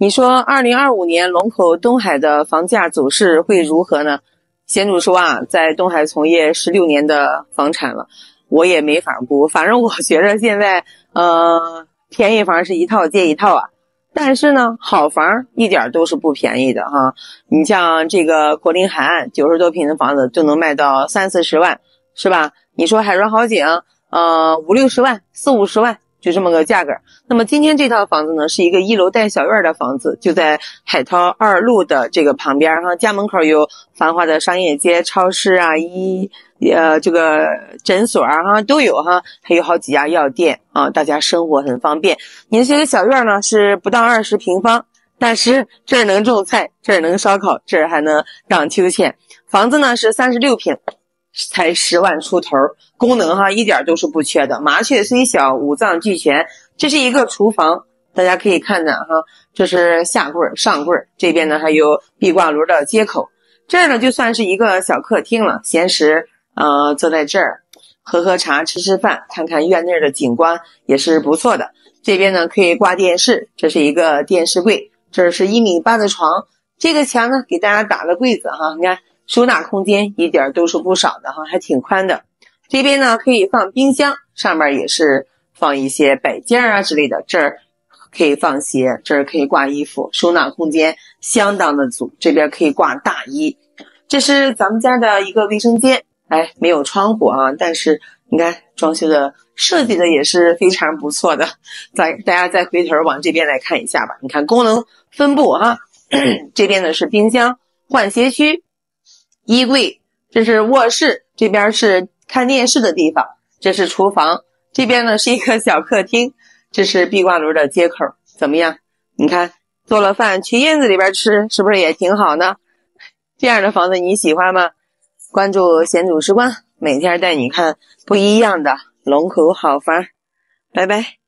你说2025年龙口东海的房价走势会如何呢？贤主说啊，在东海从业16年的房产了，我也没法估。反正我觉着现在便宜房是一套接一套啊，但是呢好房一点都是不便宜的哈。你像这个国林海岸90多平的房子就能卖到30-40万，是吧？你说海润好景50-60万40-50万，就这么个价格。那么今天这套房子呢，是一个1楼带小院的房子，就在海涛2路的这个旁边哈，家门口有繁华的商业街、超市啊、这个诊所啊哈都有哈，还有好几家药店啊，大家生活很方便。你这个小院呢是不到20平方，但是这儿能种菜，这儿能烧烤，这儿还能荡秋千。房子呢是36平。才10万出头，功能哈一点都是不缺的，麻雀虽小五脏俱全。这是一个厨房，大家可以看看哈，这是下柜上柜，这边呢还有壁挂炉的接口，这儿呢就算是一个小客厅了，闲时坐在这儿喝茶吃饭，看看院内的景观也是不错的。这边呢可以挂电视，这是一个电视柜，这是1.8米的床，这个墙呢给大家打了柜子哈，你看收纳空间一点都是不少的哈，还挺宽的。这边呢可以放冰箱，上面也是放一些摆件啊之类的，这儿可以放鞋，这儿可以挂衣服，收纳空间相当的足。这边可以挂大衣，这是咱们家的一个卫生间，没有窗户啊，但是你看装修的设计的也是非常不错的。大家再回头往这边来看一下吧，你看功能分布哈，这边呢是冰箱、换鞋区、衣柜，这是卧室，这边是看电视的地方，这是厨房，这边呢是一个小客厅，这是壁挂炉的接口。怎么样？你看做了饭去院子里边吃，是不是也挺好呢？这样的房子你喜欢吗？关注贤主时光，每天带你看不一样的龙口好房。拜拜。